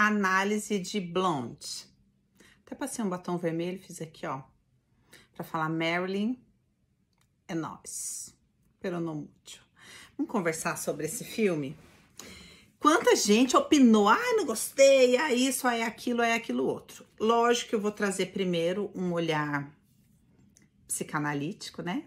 análise de Blonde. Até passei um batom vermelho, fiz aqui, ó, pra falar Marilyn é nós, pero não muito. Vamos conversar sobre esse filme? Quanta gente opinou, ai, não gostei, é isso, é aquilo outro. Lógico que eu vou trazer primeiro um olhar psicanalítico, né?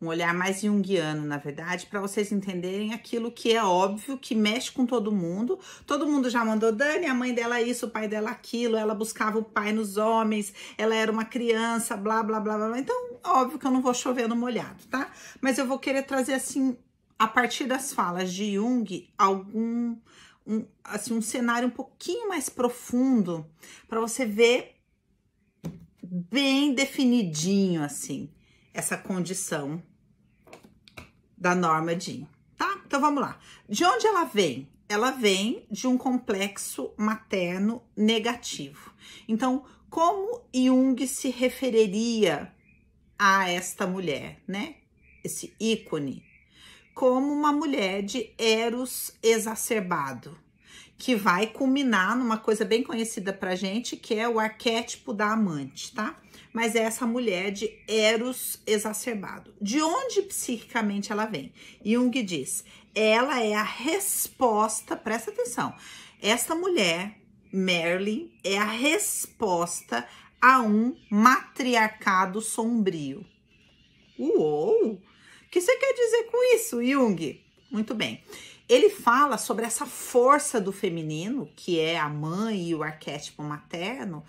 Um olhar mais junguiano, na verdade, para vocês entenderem aquilo que é óbvio, que mexe com todo mundo. Todo mundo já mandou, Dani, a mãe dela isso, o pai dela aquilo, ela buscava o pai nos homens, ela era uma criança, blá, blá, blá, blá. Então, óbvio que eu não vou chover no molhado, tá? Mas eu vou querer trazer, assim, a partir das falas de Jung, um cenário um pouquinho mais profundo, para você ver bem definidinho, assim, essa condição da Norma Jean, tá? Então, vamos lá. De onde ela vem? Ela vem de um complexo materno negativo. Então, como Jung se referiria a esta mulher, né? Esse ícone, como uma mulher de Eros exacerbado, que vai culminar numa coisa bem conhecida pra gente, que é o arquétipo da amante, tá? Mas é essa mulher de Eros exacerbado. De onde psiquicamente ela vem? Jung diz, ela é a resposta, presta atenção, essa mulher, Marilyn, é a resposta a um matriarcado sombrio. Uou! O que você quer dizer com isso, Jung? Muito bem. Ele fala sobre essa força do feminino, que é a mãe e o arquétipo materno,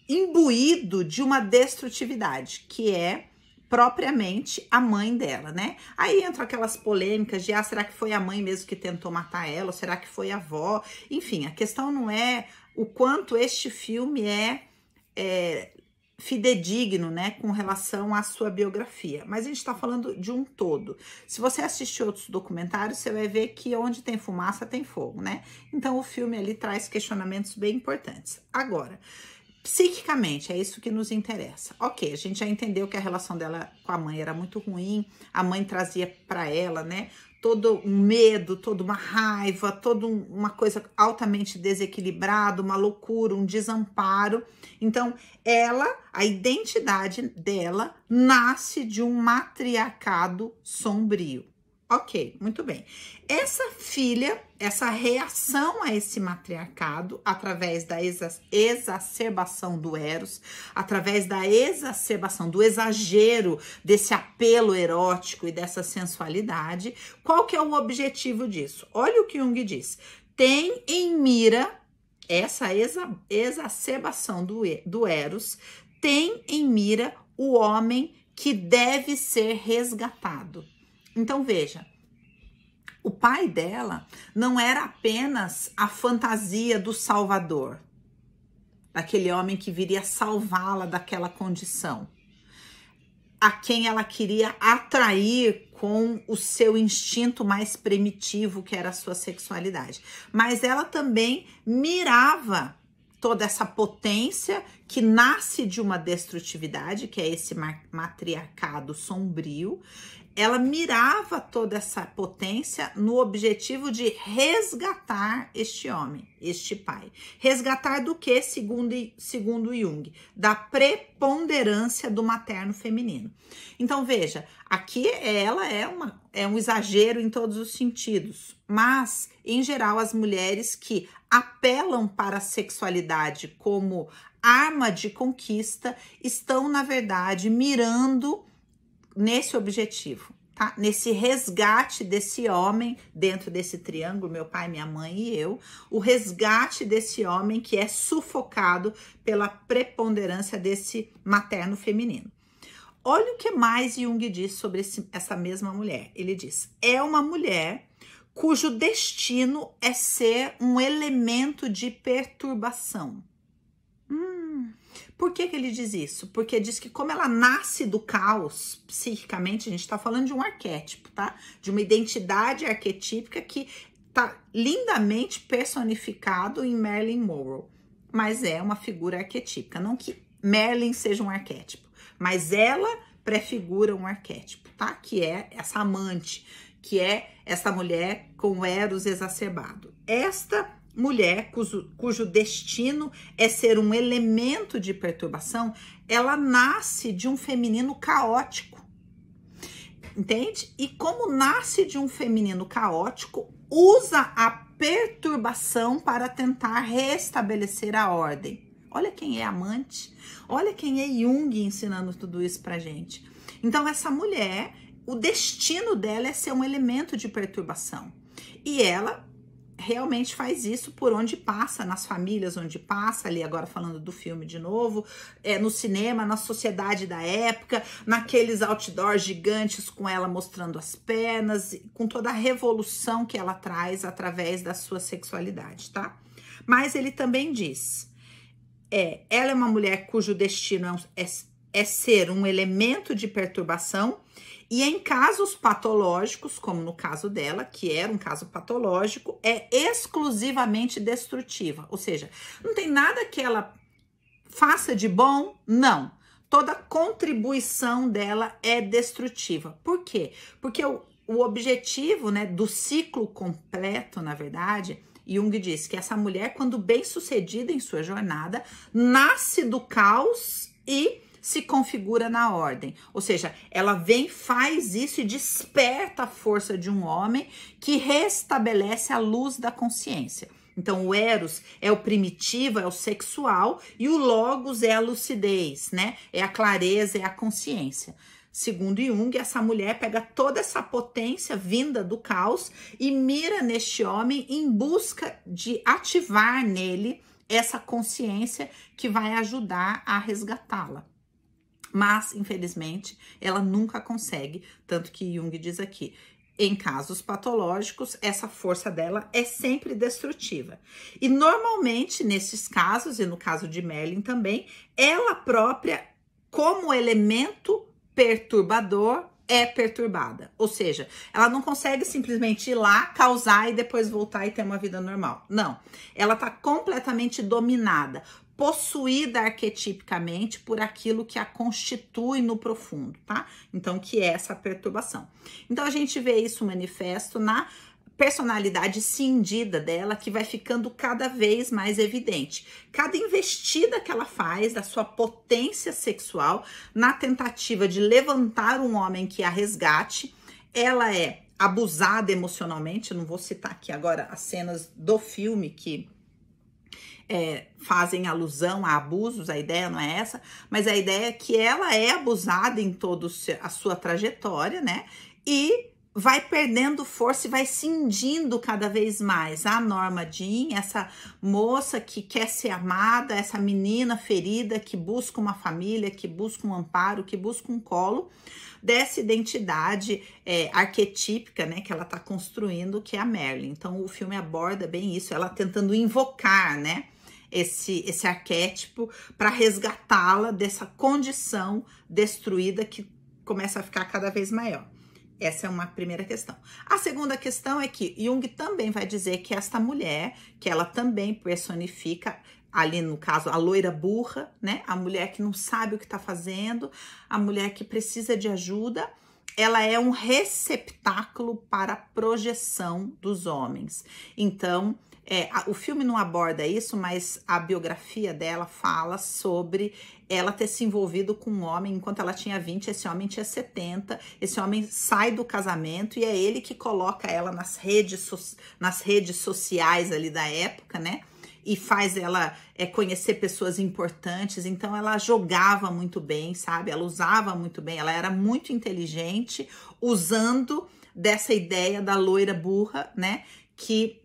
imbuído de uma destrutividade, que é propriamente a mãe dela, né? Aí entra aquelas polêmicas de, será que foi a mãe mesmo que tentou matar ela? Ou será que foi a avó? Enfim, a questão não é o quanto este filme é fidedigno, né, com relação à sua biografia, mas a gente tá falando de um todo. Se você assistir outros documentários, você vai ver que onde tem fumaça tem fogo, né? Então o filme ali traz questionamentos bem importantes. Agora, psiquicamente, é isso que nos interessa. Ok, a gente já entendeu que a relação dela com a mãe era muito ruim, a mãe trazia para ela, né, todo um medo, toda uma raiva, toda uma coisa altamente desequilibrada, uma loucura, um desamparo. Então, a identidade dela nasce de um matriarcado sombrio. Ok, muito bem. Essa filha, essa reação a esse matriarcado, através da exacerbação do Eros, através da exacerbação do exagero, desse apelo erótico e dessa sensualidade, qual que é o objetivo disso? Olha o que Jung diz. Tem em mira essa exacerbação do Eros, tem em mira o homem que deve ser resgatado. Então, veja, o pai dela não era apenas a fantasia do salvador, daquele homem que viria salvá-la daquela condição, a quem ela queria atrair com o seu instinto mais primitivo, que era a sua sexualidade. Mas ela também mirava toda essa potência que nasce de uma destrutividade, que é esse matriarcado sombrio. Ela mirava toda essa potência no objetivo de resgatar este homem, este pai. Resgatar do que, segundo Jung? Da preponderância do materno feminino. Então, veja, aqui ela é um exagero em todos os sentidos, mas, em geral, as mulheres que apelam para a sexualidade como arma de conquista estão, na verdade, mirando nesse objetivo, tá? Nesse resgate desse homem dentro desse triângulo, meu pai, minha mãe e eu, o resgate desse homem que é sufocado pela preponderância desse materno feminino. Olha o que mais Jung diz sobre essa mesma mulher. Ele diz, é uma mulher cujo destino é ser um elemento de perturbação. Por que ele diz isso? Porque diz que como ela nasce do caos, psiquicamente, a gente tá falando de um arquétipo, tá? De uma identidade arquetípica que tá lindamente personificado em Marilyn Monroe. Mas é uma figura arquetípica, não que Marilyn seja um arquétipo, mas ela prefigura um arquétipo, tá? Que é essa amante, que é essa mulher com Eros exacerbado. Esta mulher cujo destino é ser um elemento de perturbação, ela nasce de um feminino caótico, entende? E como nasce de um feminino caótico, usa a perturbação para tentar restabelecer a ordem. Olha quem é Amante, olha quem é Jung ensinando tudo isso pra gente. Então essa mulher, o destino dela é ser um elemento de perturbação. E ela realmente faz isso por onde passa, nas famílias onde passa, ali agora falando do filme de novo, no cinema, na sociedade da época, naqueles outdoors gigantes com ela mostrando as pernas, com toda a revolução que ela traz através da sua sexualidade, tá? Mas ele também diz, ela é uma mulher cujo destino é ser um elemento de perturbação, e em casos patológicos, como no caso dela, que era um caso patológico, é exclusivamente destrutiva. Ou seja, não tem nada que ela faça de bom, não. Toda contribuição dela é destrutiva. Por quê? Porque o objetivo, né, do ciclo completo, na verdade, Jung diz que essa mulher, quando bem-sucedida em sua jornada, nasce do caos e se configura na ordem, ou seja, ela vem, faz isso e desperta a força de um homem que restabelece a luz da consciência. Então o Eros é o primitivo, é o sexual, e o Logos é a lucidez, né? É a clareza, é a consciência. Segundo Jung, essa mulher pega toda essa potência vinda do caos e mira neste homem em busca de ativar nele essa consciência que vai ajudar a resgatá-la. Mas, infelizmente, ela nunca consegue, tanto que Jung diz aqui, em casos patológicos, essa força dela é sempre destrutiva. E normalmente, nesses casos, e no caso de Merlin também, ela própria, como elemento perturbador, é perturbada. Ou seja, ela não consegue simplesmente ir lá, causar e depois voltar e ter uma vida normal. Não, ela tá completamente dominada, possuída arquetipicamente por aquilo que a constitui no profundo, tá? Então, que é essa perturbação. Então, a gente vê isso manifesto na personalidade cindida dela, que vai ficando cada vez mais evidente. Cada investida que ela faz da sua potência sexual na tentativa de levantar um homem que a resgate, ela é abusada emocionalmente. Eu não vou citar aqui agora as cenas do filme que fazem alusão a abusos, a ideia não é essa, mas a ideia é que ela é abusada em toda a sua trajetória, né? E vai perdendo força e vai cindindo cada vez mais. A Norma Jean, essa moça que quer ser amada, essa menina ferida que busca uma família, que busca um amparo, que busca um colo, dessa identidade arquetípica, né, que ela tá construindo, que é a Merlin. Então o filme aborda bem isso, ela tentando invocar, né, esse arquétipo para resgatá-la dessa condição destruída que começa a ficar cada vez maior. Essa é uma primeira questão. A segunda questão é que Jung também vai dizer que esta mulher, que ela também personifica, ali no caso, a loira burra, né? A mulher que não sabe o que está fazendo, a mulher que precisa de ajuda, ela é um receptáculo para a projeção dos homens. Então, o filme não aborda isso, mas a biografia dela fala sobre ela ter se envolvido com um homem enquanto ela tinha 20, esse homem tinha 70, esse homem sai do casamento e é ele que coloca ela nas redes sociais ali da época, né? E faz ela conhecer pessoas importantes. Então ela jogava muito bem, sabe? Ela usava muito bem, ela era muito inteligente, usando dessa ideia da loira burra, né? Que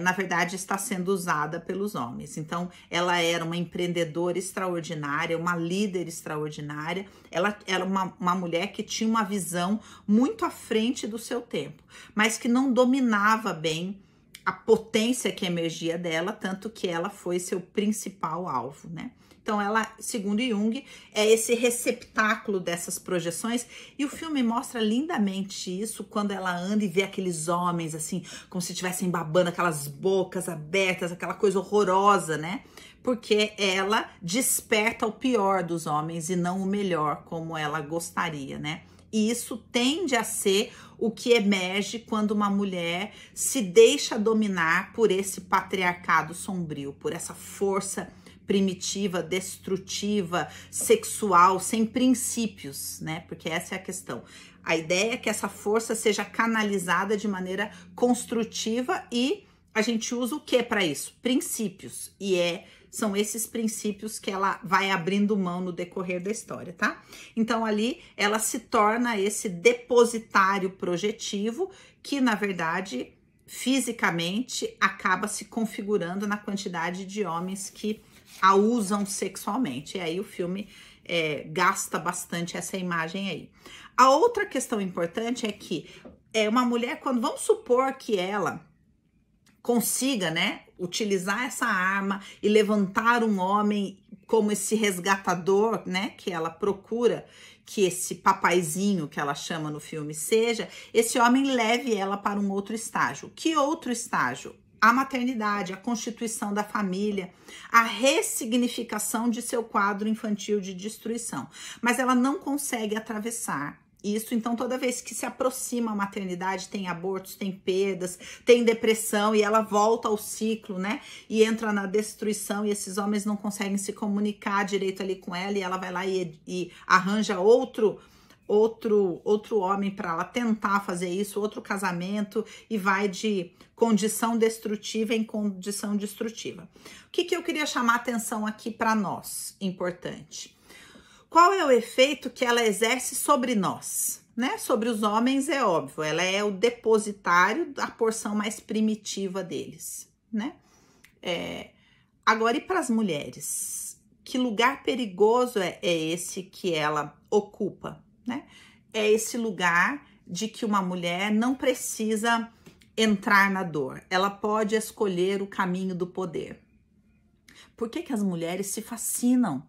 na verdade está sendo usada pelos homens. Então ela era uma empreendedora extraordinária, uma líder extraordinária, ela era uma mulher que tinha uma visão muito à frente do seu tempo, mas que não dominava bem a potência que emergia dela, tanto que ela foi seu principal alvo, né? Então ela, segundo Jung, é esse receptáculo dessas projeções, e o filme mostra lindamente isso quando ela anda e vê aqueles homens assim, como se estivessem babando, aquelas bocas abertas, aquela coisa horrorosa, né? Porque ela desperta o pior dos homens e não o melhor, como ela gostaria, né? E isso tende a ser o que emerge quando uma mulher se deixa dominar por esse patriarcado sombrio, por essa força primitiva, destrutiva, sexual, sem princípios, né? Porque essa é a questão. A ideia é que essa força seja canalizada de maneira construtiva e a gente usa o que para isso? Princípios. E são esses princípios que ela vai abrindo mão no decorrer da história, tá? Então ali ela se torna esse depositário projetivo que, na verdade, fisicamente acaba se configurando na quantidade de homens que a usam sexualmente. E aí o filme gasta bastante essa imagem aí. A outra questão importante é que uma mulher, quando vamos supor que ela consiga, né, utilizar essa arma e levantar um homem como esse resgatador, né, que ela procura que esse papaizinho que ela chama no filme seja, esse homem leve ela para um outro estágio. Que outro estágio? A maternidade, a constituição da família, a ressignificação de seu quadro infantil de destruição. Mas ela não consegue atravessar isso, então toda vez que se aproxima a maternidade, tem abortos, tem perdas, tem depressão e ela volta ao ciclo, né? E entra na destruição e esses homens não conseguem se comunicar direito ali com ela e ela vai lá e arranja outro homem para ela tentar fazer isso, outro casamento e vai de condição destrutiva em condição destrutiva. O que eu queria chamar a atenção aqui para nós, importante? Qual é o efeito que ela exerce sobre nós, né? Sobre os homens é óbvio, ela é o depositário da porção mais primitiva deles, né? Agora, e para as mulheres? Que lugar perigoso é esse que ela ocupa, né? É esse lugar de que uma mulher não precisa entrar na dor, ela pode escolher o caminho do poder. Por que as mulheres se fascinam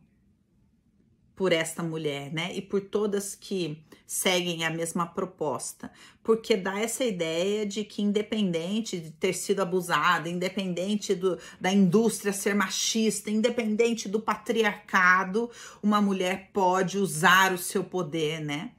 por esta mulher, né? E por todas que seguem a mesma proposta? Porque dá essa ideia de que, independente de ter sido abusada, independente da indústria ser machista, independente do patriarcado, uma mulher pode usar o seu poder, né?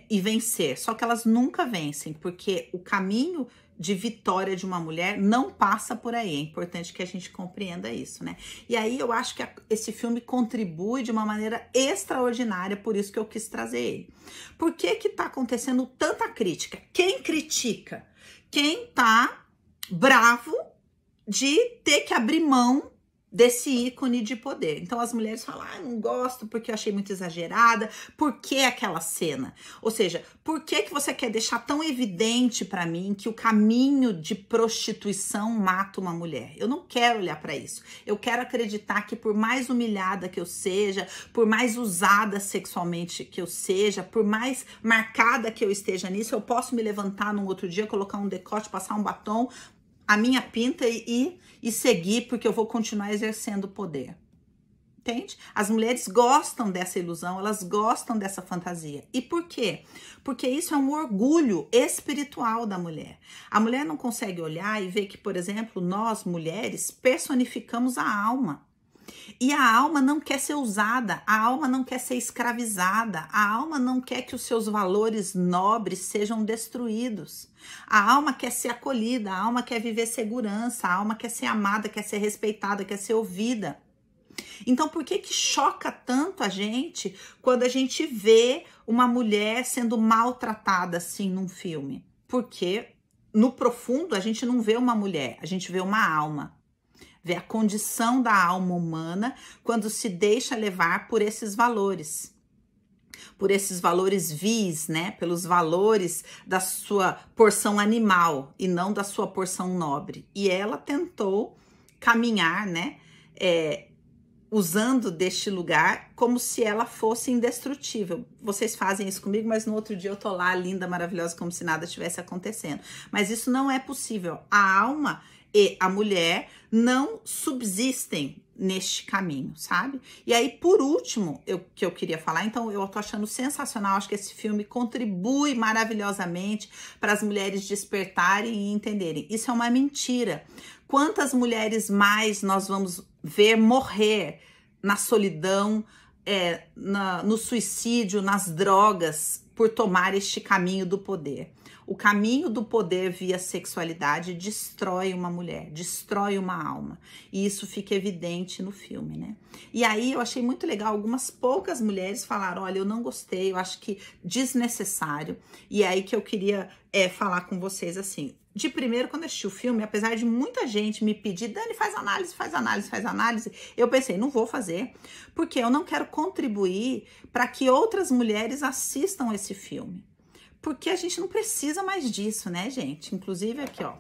E vencer. Só que elas nunca vencem, porque o caminho de vitória de uma mulher não passa por aí. É importante que a gente compreenda isso, né? E aí eu acho que esse filme contribui de uma maneira extraordinária, por isso que eu quis trazer ele. Por que que tá acontecendo tanta crítica? Quem critica? Quem tá bravo de ter que abrir mão desse ícone de poder. Então as mulheres falam, não gosto porque eu achei muito exagerada, por que aquela cena? Ou seja, por que que você quer deixar tão evidente para mim que o caminho de prostituição mata uma mulher? Eu não quero olhar para isso. Eu quero acreditar que por mais humilhada que eu seja, por mais usada sexualmente que eu seja, por mais marcada que eu esteja nisso, eu posso me levantar num outro dia, colocar um decote, passar um batom, a minha pinta e seguir, porque eu vou continuar exercendo poder. Entende? As mulheres gostam dessa ilusão, elas gostam dessa fantasia. E por quê? Porque isso é um orgulho espiritual da mulher. A mulher não consegue olhar e ver que, por exemplo, nós mulheres personificamos a alma. E a alma não quer ser usada, a alma não quer ser escravizada, a alma não quer que os seus valores nobres sejam destruídos. A alma quer ser acolhida, a alma quer viver segurança, a alma quer ser amada, quer ser respeitada, quer ser ouvida. Então, por que que choca tanto a gente quando a gente vê uma mulher sendo maltratada assim num filme? Porque no profundo a gente não vê uma mulher, a gente vê uma alma. Vê a condição da alma humana quando se deixa levar por esses valores vis, né? Pelos valores da sua porção animal e não da sua porção nobre. E ela tentou caminhar, né? Usando deste lugar como se ela fosse indestrutível. Vocês fazem isso comigo, mas no outro dia eu tô lá, linda, maravilhosa, como se nada estivesse acontecendo. Mas isso não é possível. A alma e a mulher não subsistem neste caminho, sabe? E aí, por último, que eu queria falar, então eu tô achando sensacional, acho que esse filme contribui maravilhosamente para as mulheres despertarem e entenderem. Isso é uma mentira. Quantas mulheres mais nós vamos ver morrer na solidão, no suicídio, nas drogas, por tomar este caminho do poder. O caminho do poder via sexualidade destrói uma mulher, destrói uma alma. E isso fica evidente no filme, né? E aí eu achei muito legal, algumas poucas mulheres falaram, olha, eu não gostei, eu acho que desnecessário. E é aí que eu queria falar com vocês assim. De primeiro, quando eu assisti o filme, apesar de muita gente me pedir, Dani, faz análise, faz análise, faz análise, eu pensei, não vou fazer, porque eu não quero contribuir para que outras mulheres assistam esse filme. Porque a gente não precisa mais disso, né, gente? Inclusive aqui, ó.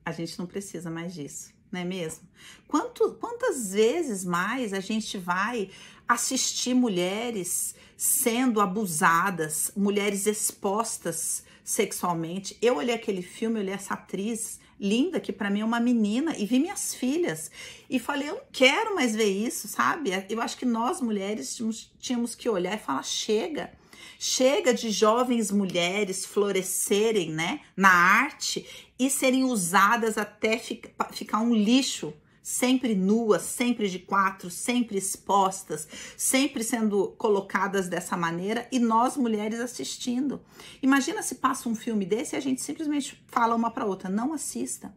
A gente não precisa mais disso, não é mesmo? Quantas vezes mais a gente vai assistir mulheres sendo abusadas, mulheres expostas sexualmente? Eu olhei aquele filme, olhei essa atriz linda, que pra mim é uma menina, e vi minhas filhas, e falei, eu não quero mais ver isso, sabe? Eu acho que nós mulheres tínhamos que olhar e falar, chega de jovens mulheres florescerem, né, na arte e serem usadas até ficar um lixo, sempre nuas, sempre de quatro, sempre expostas, sempre sendo colocadas dessa maneira, e nós mulheres assistindo. Imagina se passa um filme desse e a gente simplesmente fala uma para outra, não assista.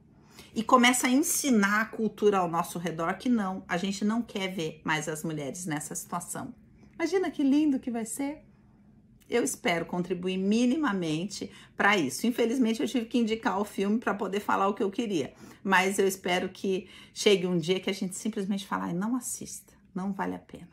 E começa a ensinar a cultura ao nosso redor que não, a gente não quer ver mais as mulheres nessa situação. Imagina que lindo que vai ser. Eu espero contribuir minimamente para isso. Infelizmente, eu tive que indicar o filme para poder falar o que eu queria. Mas eu espero que chegue um dia que a gente simplesmente fale, não assista, não vale a pena.